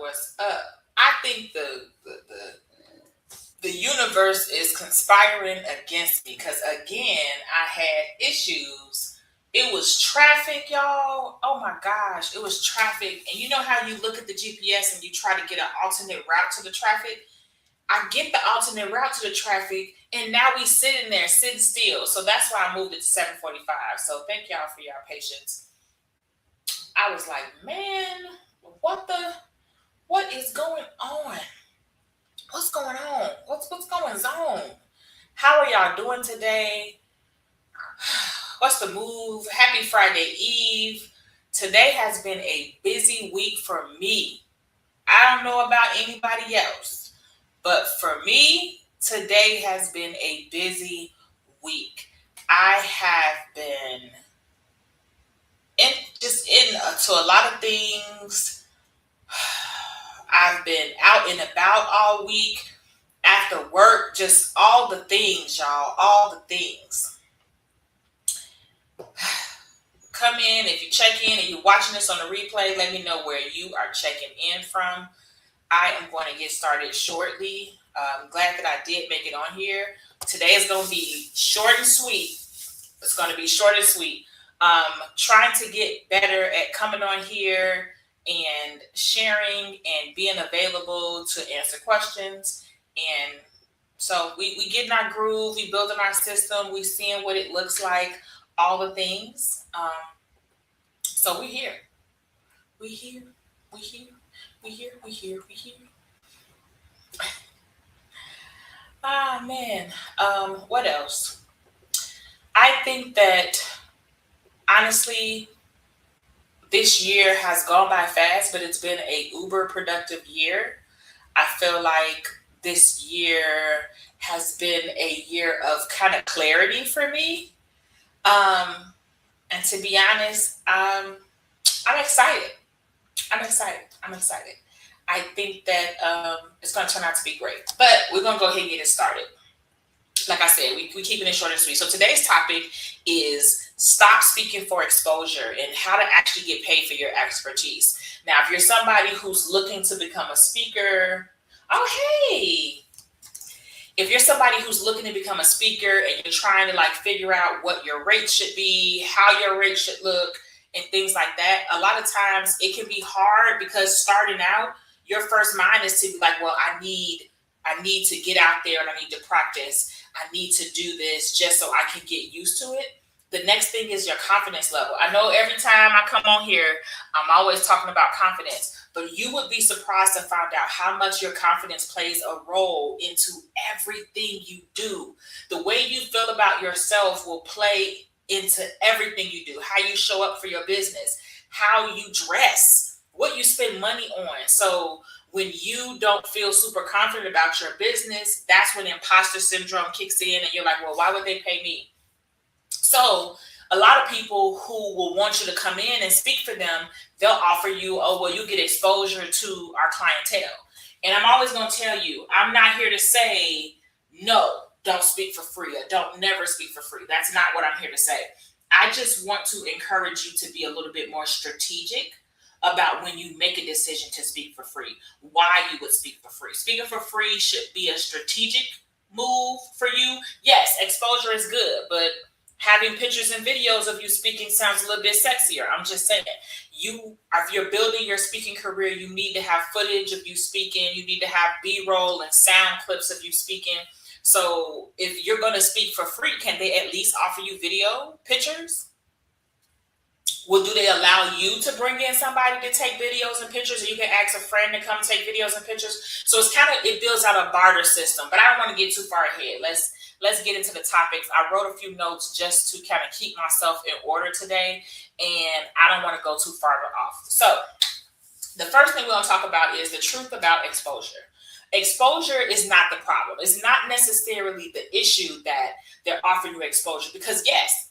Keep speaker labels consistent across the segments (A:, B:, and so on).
A: What's up? I think the universe is conspiring against me because again I had issues. It was traffic, y'all. Oh my gosh, it was traffic. And you know how you look at the GPS and you try to get an alternate route to the traffic? I get the alternate route to the traffic, and now we sitting there, sitting still. So that's why I moved it to 7:45. So thank y'all for your patience. I was like, man, what is going on? What's going on? What's going on? How are y'all doing today? What's the move? Happy Friday Eve. Today has been a busy week for me. I don't know about anybody else, but for me, today has been a busy week. I have been to a lot of things. I've been out and about all week after work, just all the things, y'all, all the things. Come in, if you check in and you're watching this on the replay, let me know where you are checking in from. I am going to get started shortly. I'm glad that I did make it on here. Today is going to be short and sweet. It's going to be short and sweet. Trying to get better at coming on here and sharing and being available to answer questions. And so we getting our groove, we building our system, we seeing what it looks like, all the things. So we here. We here. We here. We here. We here. We here. Ah, man. What else? I think that honestly, this year has gone by fast, but it's been a uber productive year. I feel like this year has been a year of kind of clarity for me. And to be honest, I'm excited. I'm excited. I'm excited. I think that it's going to turn out to be great. But we're going to go ahead and get it started. Like I said, we keeping it short and sweet. So today's topic is stop speaking for exposure and how to actually get paid for your expertise. Now, if you're somebody who's looking to become a speaker, oh, hey. If you're somebody who's looking to become a speaker and you're trying to like figure out what your rate should be, how your rate should look, and things like that, a lot of times it can be hard because starting out, your first mind is to be like, well, I need to get out there and I need to practice. I need to do this just so I can get used to it. The next thing is your confidence level. I know every time I come on here, I'm always talking about confidence, but you would be surprised to find out how much your confidence plays a role into everything you do. The way you feel about yourself will play into everything you do, how you show up for your business, how you dress, what you spend money on. So when you don't feel super confident about your business, that's when imposter syndrome kicks in and you're like, well, why would they pay me? So a lot of people who will want you to come in and speak for them, they'll offer you, oh, well, you get exposure to our clientele. And I'm always going to tell you, I'm not here to say, no, don't speak for free or don't never speak for free. That's not what I'm here to say. I just want to encourage you to be a little bit more strategic about when you make a decision to speak for free, why you would speak for free. Speaking for free should be a strategic move for you. Yes, exposure is good, but having pictures and videos of you speaking sounds a little bit sexier. I'm just saying, if you're building your speaking career, you need to have footage of you speaking. You need to have B-roll and sound clips of you speaking. So if you're going to speak for free, can they at least offer you video pictures? Well, do they allow you to bring in somebody to take videos and pictures, or you can ask a friend to come take videos and pictures? So it builds out a barter system, but I don't want to get too far ahead. Let's get into the topics. I wrote a few notes just to kind of keep myself in order today, and I don't want to go too far off. So the first thing we're going to talk about is the truth about exposure. Exposure is not the problem. It's not necessarily the issue that they're offering you exposure, because yes,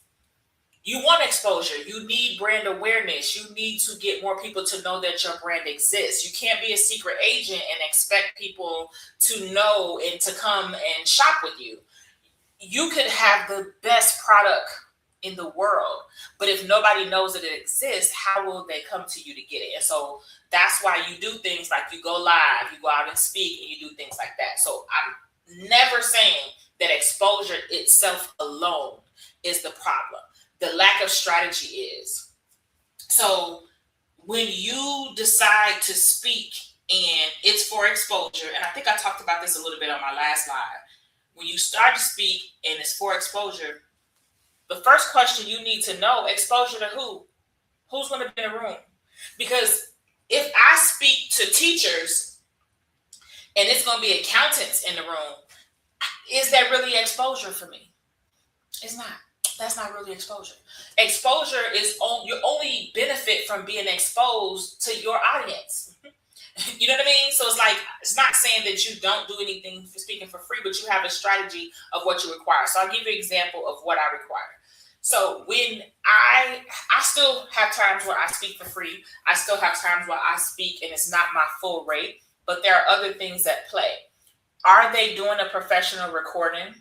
A: you want exposure. You need brand awareness. You need to get more people to know that your brand exists. You can't be a secret agent and expect people to know and to come and shop with you. You could have the best product in the world. But if nobody knows that it exists, how will they come to you to get it? And so that's why you do things like you go live, you go out and speak, and you do things like that. So I'm never saying that exposure itself alone is the problem. The lack of strategy is. So when you decide to speak and it's for exposure, and I think I talked about this a little bit on my last live, when you start to speak and it's for exposure, the first question you need to know, exposure to who? Who's going to be in the room? Because if I speak to teachers and it's going to be accountants in the room, is that really exposure for me? It's not. That's not really exposure. Exposure is you only benefit from being exposed to your audience. You know what I mean? So it's like, it's not saying that you don't do anything for speaking for free, but you have a strategy of what you require. So I'll give you an example of what I require. So when I still have times where I speak for free. I still have times where I speak and it's not my full rate, but there are other things at play. Are they doing a professional recording?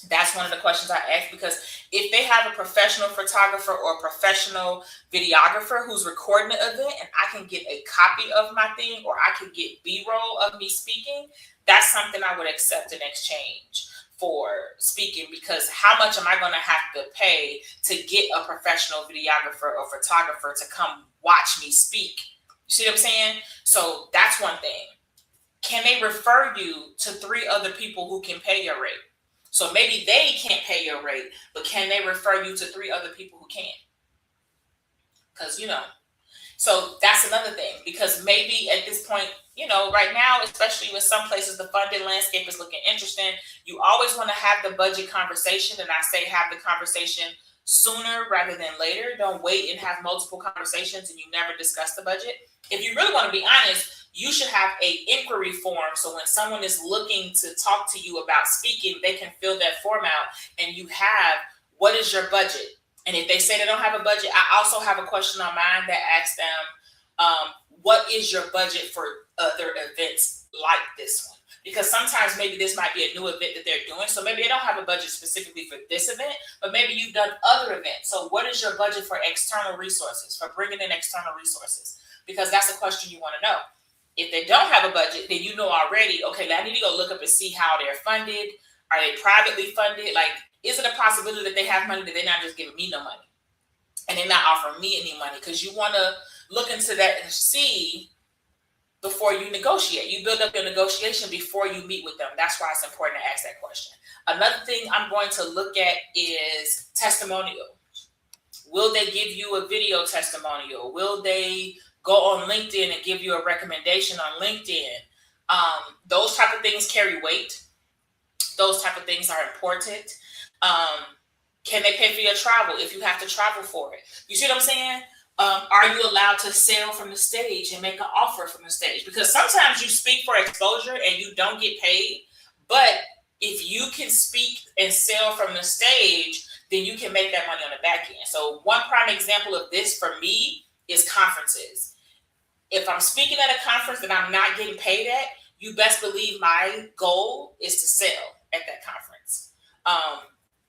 A: That's one of the questions I ask, because if they have a professional photographer or a professional videographer who's recording the event and I can get a copy of my thing, or I can get B-roll of me speaking, that's something I would accept in exchange for speaking, because how much am I going to have to pay to get a professional videographer or photographer to come watch me speak? You see what I'm saying? So that's one thing. Can they refer you to 3 other people who can pay your rate? So maybe they can't pay your rate, but can they refer you to 3 other people who can? Because, so that's another thing, because maybe at this point, right now, especially with some places, the funding landscape is looking interesting. You always want to have the budget conversation. And I say have the conversation sooner rather than later. Don't wait and have multiple conversations and you never discuss the budget. If you really want to be honest, you should have an inquiry form. So when someone is looking to talk to you about speaking, they can fill that form out and you have, what is your budget? And if they say they don't have a budget, I also have a question on mine that asks them, what is your budget for other events like this one? Because sometimes maybe this might be a new event that they're doing. So maybe they don't have a budget specifically for this event, but maybe you've done other events. So what is your budget for external resources, for bringing in external resources? Because that's a question you want to know. If they don't have a budget, then you know already, okay, I need to go look up and see how they're funded. Are they privately funded? Like, is it a possibility that they have money that they're not just giving me no money? And they're not offering me any money? Because you want to look into that and see before you negotiate. You build up your negotiation before you meet with them. That's why it's important to ask that question. Another thing I'm going to look at is testimonial. Will they give you a video testimonial? Will they go on LinkedIn and give you a recommendation on LinkedIn? Those type of things carry weight. Those type of things are important. Can they pay for your travel if you have to travel for it? You see what I'm saying? Are you allowed to sell from the stage and make an offer from the stage? Because sometimes you speak for exposure and you don't get paid. But if you can speak and sell from the stage, then you can make that money on the back end. So one prime example of this for me is conferences. If I'm speaking at a conference that I'm not getting paid at, you best believe my goal is to sell at that conference.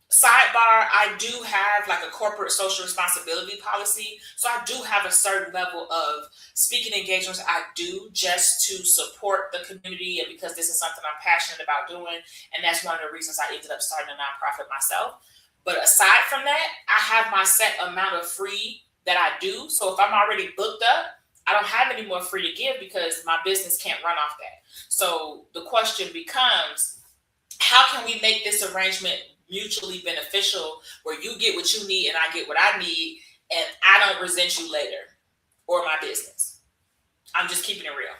A: Sidebar, I do have like a corporate social responsibility policy. So I do have a certain level of speaking engagements I do just to support the community, and because this is something I'm passionate about doing. And that's one of the reasons I ended up starting a nonprofit myself. But aside from that, I have my set amount of free that I do. So if I'm already booked up, I don't have any more free to give because my business can't run off that. So the question becomes, how can we make this arrangement mutually beneficial where you get what you need and I get what I need, and I don't resent you later or my business? I'm just keeping it real.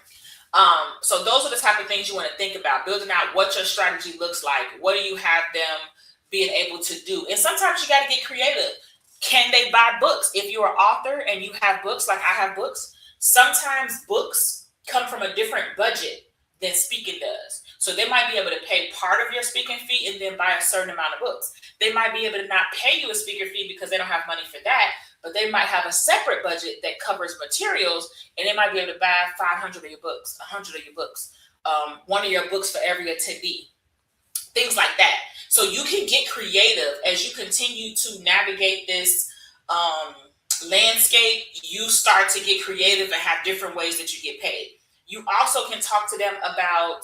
A: So those are the type of things you want to think about, building out what your strategy looks like. What do you have them being able to do? And sometimes you got to get creative. Can they buy books? If you're an author and you have books, like I have books, sometimes books come from a different budget than speaking does. So they might be able to pay part of your speaking fee and then buy a certain amount of books. They might be able to not pay you a speaker fee because they don't have money for that, but they might have a separate budget that covers materials, and they might be able to buy 500 of your books, 100 of your books, one of your books for every attendee. things like that. So you can get creative as you continue to navigate this landscape. You start to get creative and have different ways that you get paid. You also can talk to them about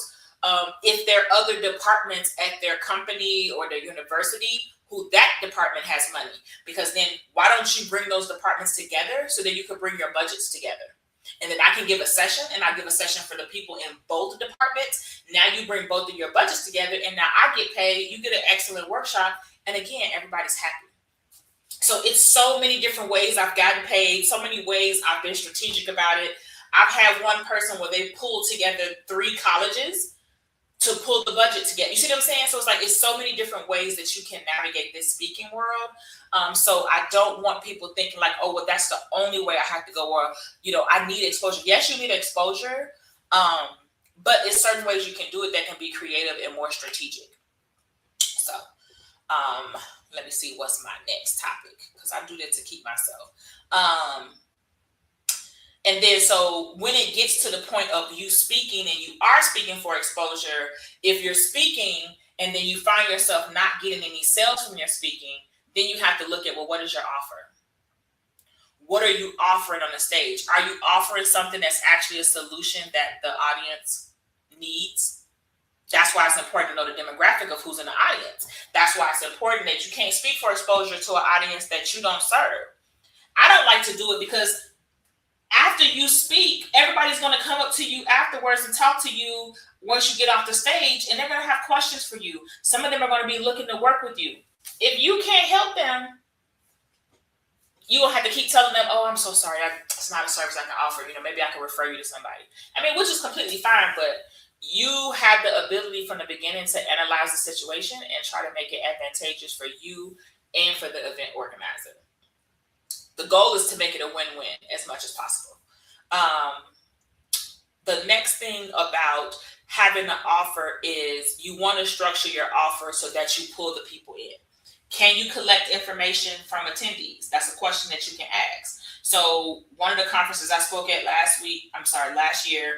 A: if there are other departments at their company or their university who that department has money, because then why don't you bring those departments together so that you could bring your budgets together? And then I can give a session, and I give a session for the people in both departments. Now you bring both of your budgets together, and now I get paid. You get an excellent workshop, and again, everybody's happy. So it's so many different ways I've gotten paid, so many ways I've been strategic about it. I've had one person where they pulled together 3 colleges to pull the budget together. You see what I'm saying? So it's so many different ways that you can navigate this speaking world. So I don't want people thinking like, oh, well, that's the only way I have to go, or, I need exposure. Yes, you need exposure. But it's certain ways you can do it that can be creative and more strategic. So, let me see what's my next topic, because I do that to keep myself. And then, so when it gets to the point of you speaking and you are speaking for exposure, if you're speaking and then you find yourself not getting any sales from your speaking, then you have to look at, well, what is your offer? What are you offering on the stage? Are you offering something that's actually a solution that the audience needs? That's why it's important to know the demographic of who's in the audience. That's why it's important that you can't speak for exposure to an audience that you don't serve. I don't like to do it because after you speak, everybody's going to come up to you afterwards and talk to you once you get off the stage, and they're going to have questions for you. Some of them are going to be looking to work with you. If you can't help them, you will have to keep telling them, oh, I'm so sorry, it's not a service I can offer. Maybe I can refer you to somebody. Which is completely fine, but you have the ability from the beginning to analyze the situation and try to make it advantageous for you and for the event organizer. The goal is to make it a win-win as much as possible. The next thing about having an offer is you want to structure your offer so that you pull the people in. Can you collect information from attendees? That's a question that you can ask. So one of the conferences I spoke at last year,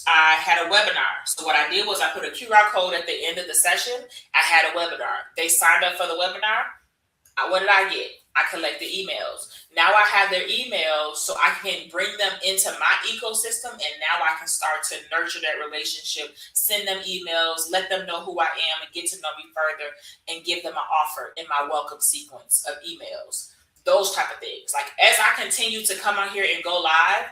A: I had a webinar. So what I did was I put a QR code at the end of the session. I had a webinar. They signed up for the webinar. What did I get? I collected emails. Now I have their emails, so I can bring them into my ecosystem, and now I can start to nurture that relationship, send them emails, let them know who I am and get to know me further, and give them an offer in my welcome sequence of emails. Those type of things. Like, as I continue to come on here and go live,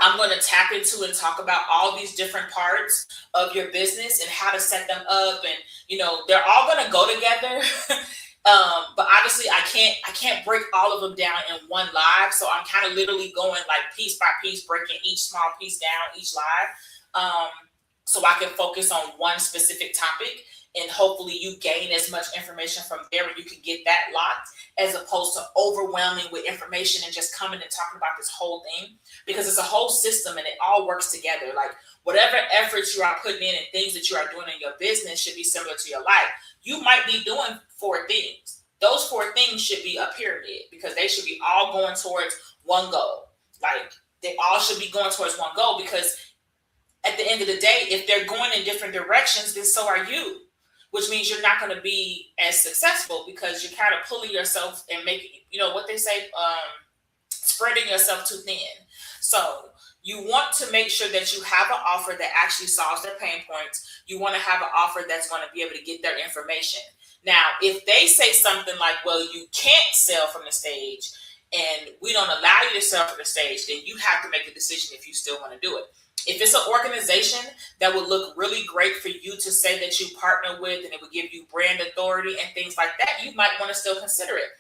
A: I'm going to tap into and talk about all these different parts of your business and how to set them up. And, they're all going to go together. But obviously I can't break all of them down in one live. So I'm kind of literally going like piece by piece, breaking each small piece down each live. So I can focus on one specific topic, and hopefully you gain as much information from there and you can get that locked, as opposed to overwhelming with information and just coming and talking about this whole thing, because it's a whole system and it all works together. Like, whatever efforts you are putting in and things that you are doing in your business should be similar to your life. You might be doing 4 things. Those 4 things should be a pyramid, because they should be all going towards one goal. Like, they all should be going towards one goal, because at the end of the day, if they're going in different directions, then so are you, which means you're not going to be as successful, because you're kind of pulling yourself and making, what they say, spreading yourself too thin. So you want to make sure that you have an offer that actually solves their pain points. You want to have an offer that's going to be able to get their information. Now, if they say something like, well, you can't sell from the stage and we don't allow you to sell from the stage, then you have to make a decision if you still want to do it. If it's an organization that would look really great for you to say that you partner with, and it would give you brand authority and things like that, you might want to still consider it.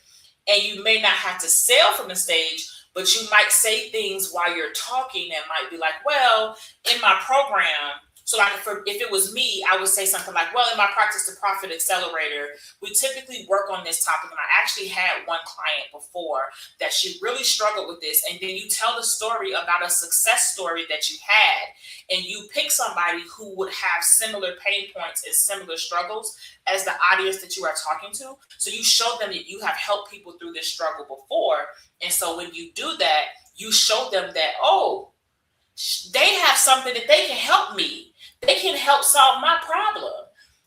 A: And you may not have to sell from the stage, but you might say things while you're talking that might be like, well, in my program, so like if it was me, I would say something like, well, in my Practice to Profit Accelerator, we typically work on this topic. And I actually had one client before that she really struggled with this. And then you tell the story about a success story that you had, and you pick somebody who would have similar pain points and similar struggles as the audience that you are talking to. So you show them that you have helped people through this struggle before. And so when you do that, you show them that, oh, they have something that they can help me. They can help solve my problem.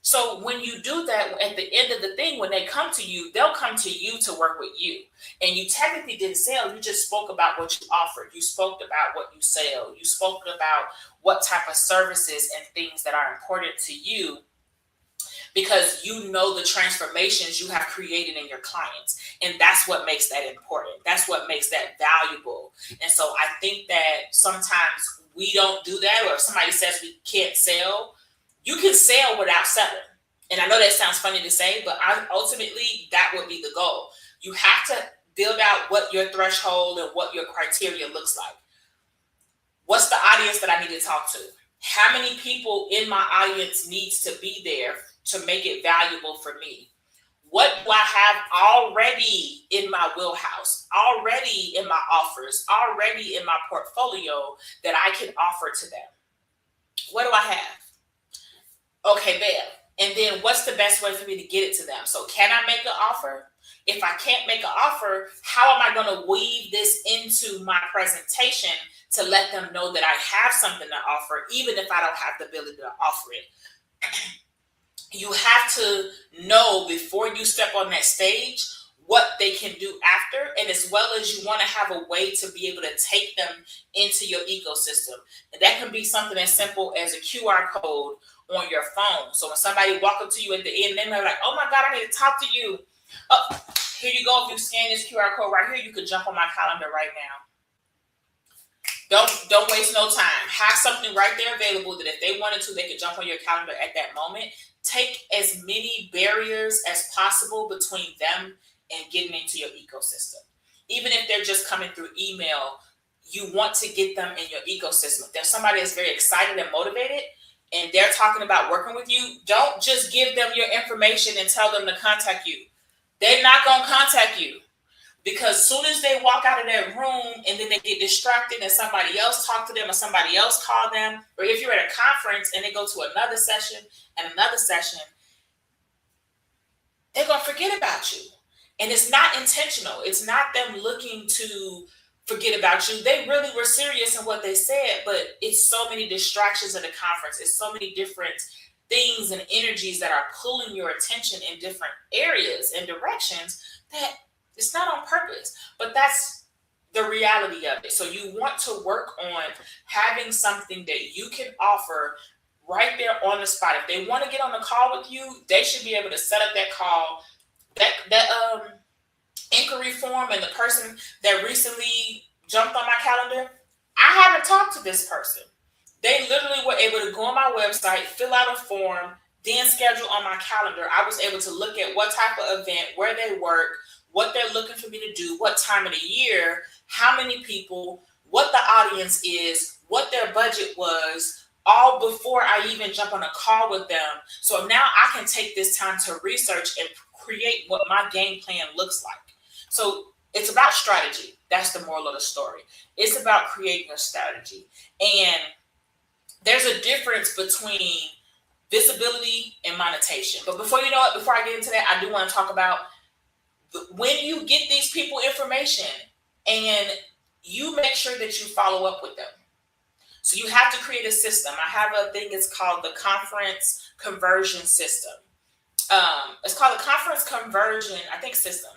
A: So when you do that, at the end of the thing, when they come to you, they'll come to you to work with you. And you technically didn't sell, you just spoke about what you offered. You spoke about what you sell. You spoke about what type of services and things that are important to you, because you know the transformations you have created in your clients. And that's what makes that important. That's what makes that valuable. And so I think that sometimes we don't do that, or if somebody says we can't sell, you can sell without selling. And I know that sounds funny to say, but ultimately that would be the goal. You have to build out what your threshold and what your criteria looks like. What's the audience that I need to talk to? How many people in my audience needs to be there to make it valuable for me? What do I have already in my wheelhouse, already in my offers, already in my portfolio that I can offer to them? What do I have? Okay, bam. And then what's the best way for me to get it to them? So can I make an offer? If I can't make an offer, how am I going to weave this into my presentation to let them know that I have something to offer, even if I don't have the ability to offer it? You have to know before you step on that stage what they can do after, and as well as you want to have a way to be able to take them into your ecosystem. And that can be something as simple as a QR code on your phone. So when somebody walk up to you at the end, they're like, oh my God, I need to talk to you. Oh, here you go. If you scan this QR code right here, you could jump on my calendar right now. Don't waste no time. Have something right there available that if they wanted to, they could jump on your calendar at that moment. Take as many barriers as possible between them and getting into your ecosystem. Even if they're just coming through email, you want to get them in your ecosystem. If there's somebody that's very excited and motivated and they're talking about working with you, don't just give them your information and tell them to contact you. They're not going to contact you. Because as soon as they walk out of that room and then they get distracted and somebody else talk to them or somebody else call them, or if you're at a conference and they go to another session and another session, they're going to forget about you. And it's not intentional. It's not them looking to forget about you. They really were serious in what they said, but it's so many distractions at a conference. It's so many different things and energies that are pulling your attention in different areas and directions that it's not on purpose, but that's the reality of it. So you want to work on having something that you can offer right there on the spot. If they want to get on a call with you, they should be able to set up that call, that inquiry form, and the person that recently jumped on my calendar, I haven't talked to this person. They literally were able to go on my website, fill out a form, then schedule on my calendar. I was able to look at what type of event, where they work, what they're looking for me to do, what time of the year, how many people, what the audience is, what their budget was, all before I even jump on a call with them. So now I can take this time to research and create what my game plan looks like. So it's about strategy. That's the moral of the story. It's about creating a strategy. And there's a difference between visibility and monetization. But before I get into that, I do want to talk about when you get these people information and you make sure that you follow up with them. So you have to create a system. I have a thing, it's called the conference conversion system. It's called a conference conversion, I think, system.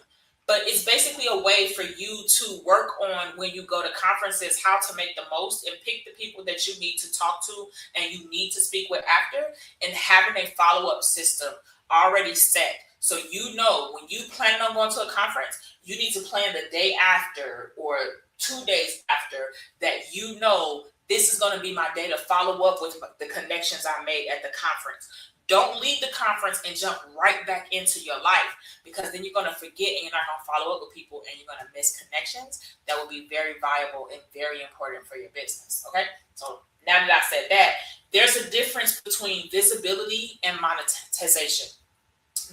A: But it's basically a way for you to work on when you go to conferences, how to make the most and pick the people that you need to talk to and you need to speak with after, and having a follow-up system already set. So you know when you plan on going to a conference, you need to plan the day after or 2 days after that you know this is going to be my day to follow up with the connections I made at the conference. Don't leave the conference and jump right back into your life, because then you're going to forget and you're not going to follow up with people and you're going to miss connections that will be very viable and very important for your business. Okay. So now that I said that, there's a difference between visibility and monetization.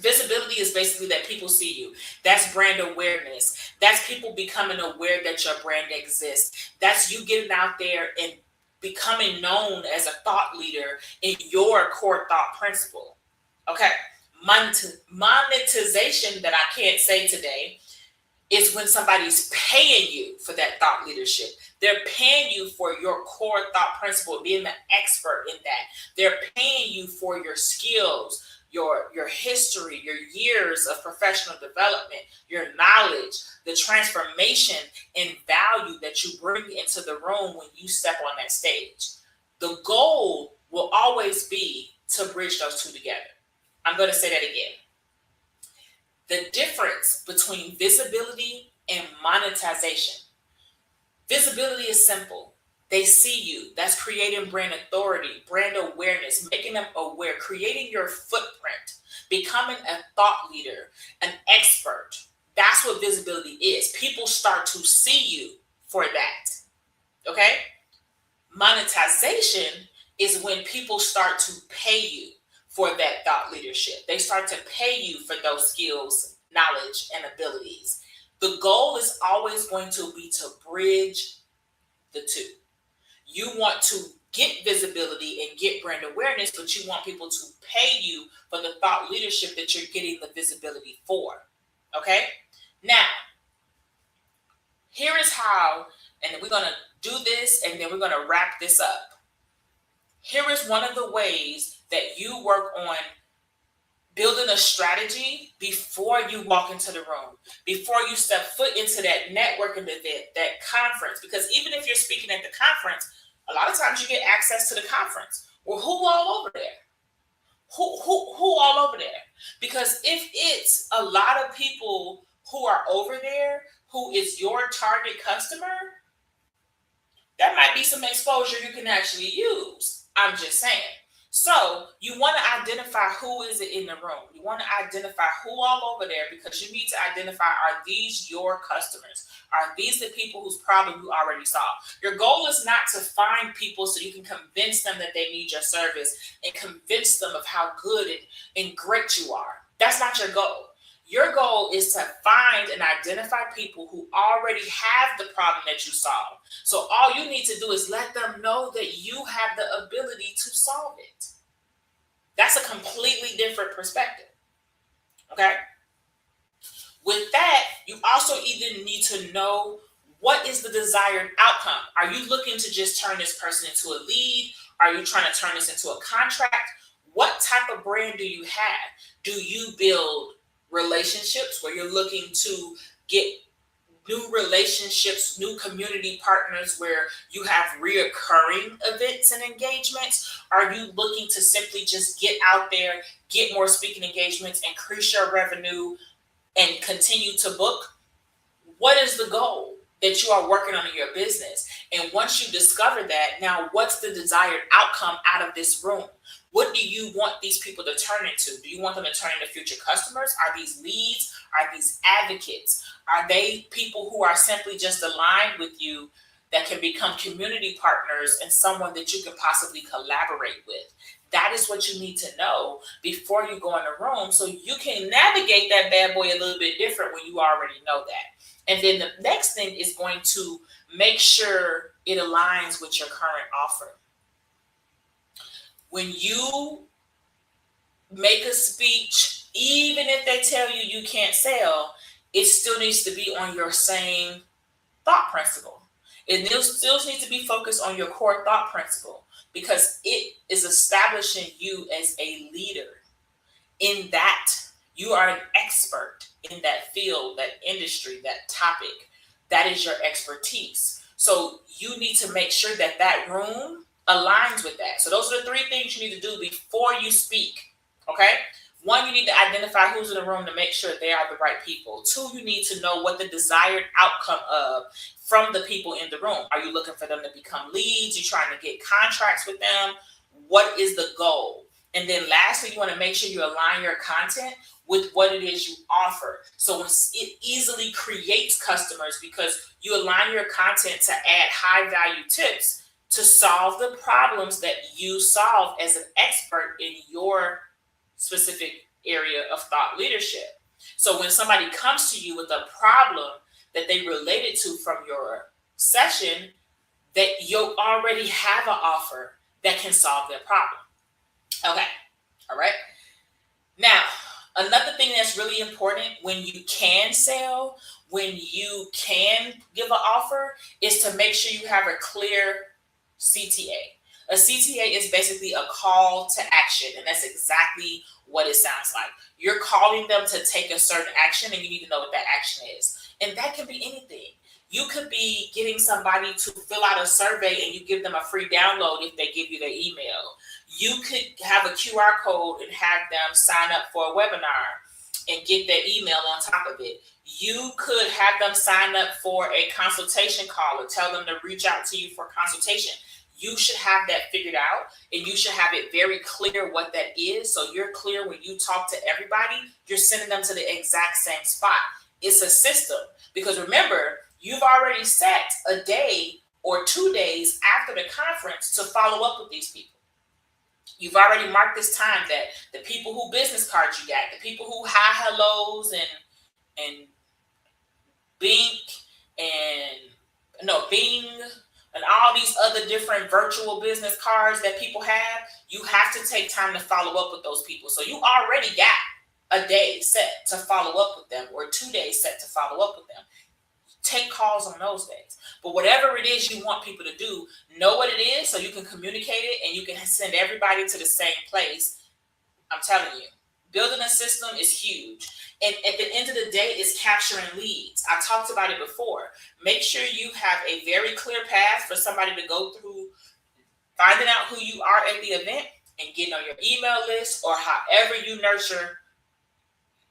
A: Visibility is basically that people see you. That's brand awareness. That's people becoming aware that your brand exists. That's you getting out there and becoming known as a thought leader in your core thought principle. Okay. Monetization that I can't say today is when somebody's paying you for that thought leadership. They're paying you for your core thought principle, being the expert in that. They're paying you for your skills, your history, your years of professional development, your knowledge, the transformation and value that you bring into the room when you step on that stage. The goal will always be to bridge those two together. I'm going to say that again. The difference between visibility and monetization. Visibility is simple. They see you. That's creating brand authority, brand awareness, making them aware, creating your footprint, becoming a thought leader, an expert. That's what visibility is. People start to see you for that. Okay? Monetization is when people start to pay you for that thought leadership. They start to pay you for those skills, knowledge, and abilities. The goal is always going to be to bridge the two. You want to get visibility and get brand awareness, but you want people to pay you for the thought leadership that you're getting the visibility for. Okay? Now, here is how, and we're going to do this and then we're going to wrap this up. Here is one of the ways that you work on building a strategy before you walk into the room, before you step foot into that networking event, that conference. Because even if you're speaking at the conference, a lot of times you get access to the conference. Well, who all over there? Who all over there? Because if it's a lot of people who are over there, who is your target customer, that might be some exposure you can actually use. I'm just saying. So you want to identify who is it in the room. You want to identify who all over there, because you need to identify, are these your customers? Are these the people whose problem you already solved? Your goal is not to find people so you can convince them that they need your service and convince them of how good and great you are. That's not your goal. Your goal is to find and identify people who already have the problem that you solve. So all you need to do is let them know that you have the ability to solve it. That's a completely different perspective. Okay? With that, you also either need to know what is the desired outcome. Are you looking to just turn this person into a lead? Are you trying to turn this into a contract? What type of brand do you have? Do you build relationships where you're looking to get new relationships, new community partners where you have reoccurring events and engagements? Are you looking to simply just get out there, get more speaking engagements, increase your revenue, and continue to book? What is the goal that you are working on in your business? And once you discover that, now what's the desired outcome out of this room? What do you want these people to turn into? Do you want them to turn into future customers? Are these leads? Are these advocates? Are they people who are simply just aligned with you that can become community partners and someone that you can possibly collaborate with? That is what you need to know before you go in the room, so you can navigate that bad boy a little bit different when you already know that. And then the next thing is going to make sure it aligns with your current offer. When you make a speech, even if they tell you you can't sell, it still needs to be on your same thought principle. It still needs to be focused on your core thought principle, because it is establishing you as a leader in that. You are an expert in that field, that industry, that topic. That is your expertise. So you need to make sure that that room aligns with that. So those are the three things you need to do before you speak. Okay? One, you need to identify who's in the room to make sure they are the right people. Two, you need to know what the desired outcome of from the people in the room. Are you looking for them to become leads? You trying to get contracts with them? What is the goal? And then lastly, you want to make sure you align your content with what it is you offer. So it easily creates customers, because you align your content to add high value tips to solve the problems that you solve as an expert in your specific area of thought leadership. So when somebody comes to you with a problem that they related to from your session, that you already have an offer that can solve their problem. Okay. All right. Now, another thing that's really important when you can sell, when you can give an offer, is to make sure you have a clear CTA. A CTA is basically a call to action, and that's exactly what it sounds like. You're calling them to take a certain action, and you need to know what that action is. And that can be anything. You could be getting somebody to fill out a survey and you give them a free download if they give you their email. You could have a QR code and have them sign up for a webinar and get their email on top of it. You could have them sign up for a consultation call or tell them to reach out to you for consultation. You should have that figured out, and you should have it very clear what that is. So you're clear when you talk to everybody, you're sending them to the exact same spot. It's a system, because remember, you've already set a day or 2 days after the conference to follow up with these people. You've already marked this time that the people who business cards you got, the people who hi hellos and Bing and all these other different virtual business cards that people have, you have to take time to follow up with those people. So you already got a day set to follow up with them, or 2 days set to follow up with them. Take calls on those days. But whatever it is you want people to do, know what it is so you can communicate it and you can send everybody to the same place. I'm telling you, building a system is huge. And at the end of the day, it's capturing leads. I talked about it before. Make sure you have a very clear path for somebody to go through, finding out who you are at the event and getting on your email list, or however you nurture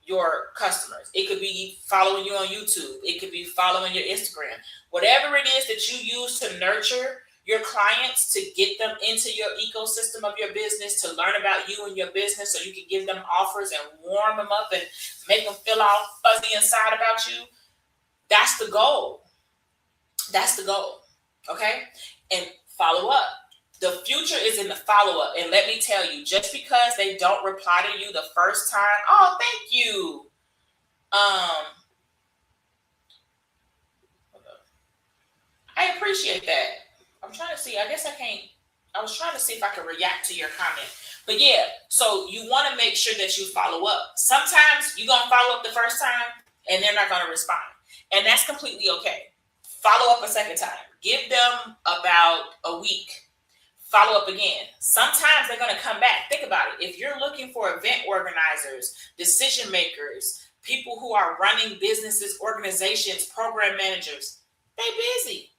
A: your customers. It could be following you on YouTube. It could be following your Instagram. Whatever it is that you use to nurture your clients, to get them into your ecosystem of your business, to learn about you and your business so you can give them offers and warm them up and make them feel all fuzzy inside about you. That's the goal. That's the goal. Okay? And follow up. The future is in the follow-up. And let me tell you, just because they don't reply to you the first time, oh, thank you. I appreciate that. I'm trying to see. I guess I can't. I was trying to see if I could react to your comment. But yeah, so you want to make sure that you follow up. Sometimes you're going to follow up the first time and they're not going to respond. And that's completely okay. Follow up a second time. Give them about a week. Follow up again. Sometimes they're going to come back. Think about it. If you're looking for event organizers, decision makers, people who are running businesses, organizations, program managers, they're busy.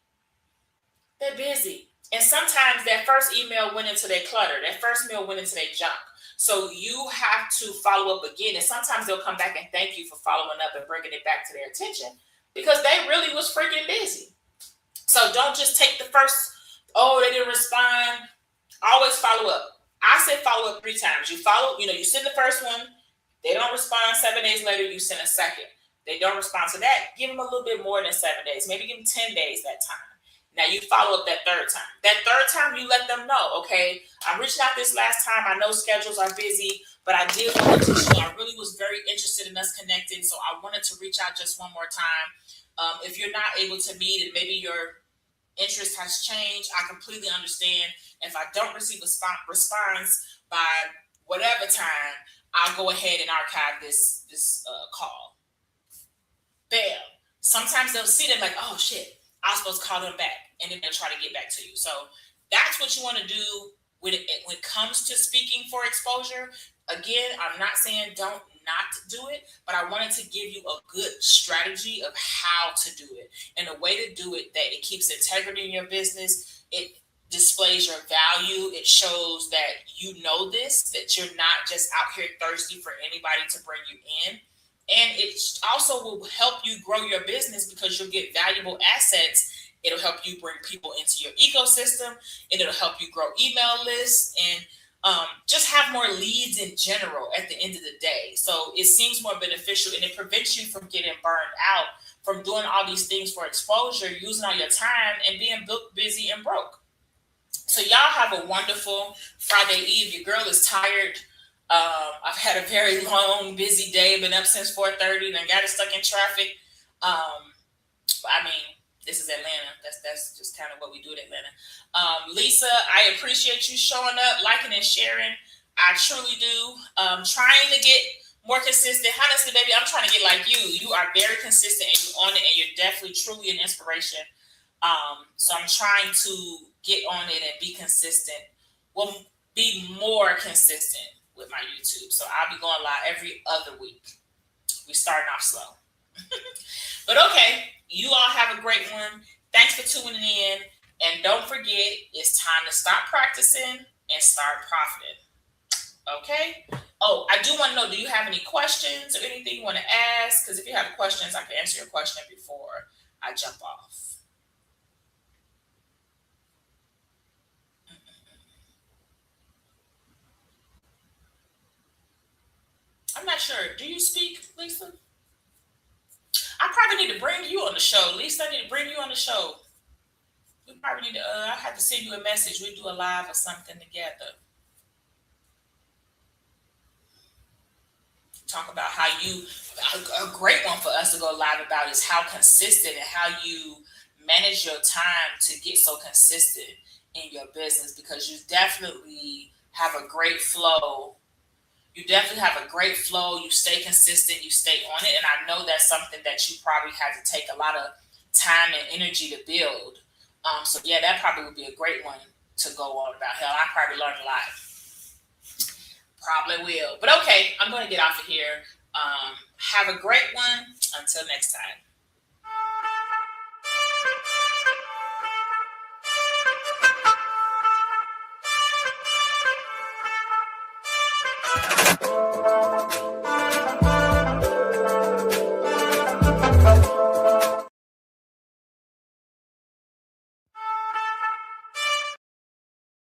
A: They're busy. And sometimes that first email went into their clutter. That first mail went into their junk. So you have to follow up again. And sometimes they'll come back and thank you for following up and bringing it back to their attention, because they really was freaking busy. So don't just take the first, oh, they didn't respond. Always follow up. I said follow up 3 times. You follow, you send the first one. They don't respond. 7 days later, you send a second. They don't respond to that. Give them a little bit more than 7 days. Maybe give them 10 days that time. Now you follow up that third time. That third time, you let them know, okay, I reached out this last time. I know schedules are busy, but I did want to show. I really was very interested in us connecting, so I wanted to reach out just one more time. If you're not able to meet and maybe your interest has changed, I completely understand. If I don't receive a response by whatever time, I'll go ahead and archive this call. Bam. Sometimes they'll see them like, oh shit, I was supposed to call them back, and then they'll try to get back to you. So that's what you want to do when it comes to speaking for exposure. Again, I'm not saying don't not do it, but I wanted to give you a good strategy of how to do it, and a way to do it that it keeps integrity in your business. It displays your value. It shows that you know this, that you're not just out here thirsty for anybody to bring you in. And it also will help you grow your business, because you'll get valuable assets. It'll help you bring people into your ecosystem, and it'll help you grow email lists and just have more leads in general at the end of the day. So it seems more beneficial, and it prevents you from getting burned out from doing all these things for exposure, using all your time and being booked, busy, and broke. So y'all have a wonderful Friday Eve. Your girl is tired. I've had a very long, busy day. Been up since 4:30 and got stuck in traffic. I mean, this is Atlanta. That's just kind of what we do in Atlanta. Lisa, I appreciate you showing up, liking and sharing. I truly do. Trying to get more consistent. Honestly, baby, I'm trying to get like you. You are very consistent and you're on it, and you're definitely truly an inspiration. So I'm trying to get on it and be consistent. Well, be more consistent. with my YouTube. So I'll be going live every other week. We starting off slow. But okay, you all have a great one. Thanks for tuning in. And don't forget, it's time to stop practicing and start profiting. Okay? Oh, I do want to know, do you have any questions or anything you want to ask? Because if you have questions, I can answer your question before I jump off. I'm not sure. Do you speak, Lisa? I probably need to bring you on the show. Lisa, I need to bring you on the show. We probably need to, I have to send you a message. We do a live or something together. Talk about how you, a great one for us to go live about is how consistent and how you manage your time to get so consistent in your business, because you definitely have a great flow. You definitely have a great flow. You stay consistent. You stay on it. And I know that's something that you probably had to take a lot of time and energy to build. So yeah, that probably would be a great one to go on about. Hell, I probably learned a lot. Probably will. But okay, I'm going to get off of here. Have a great one. Until next time.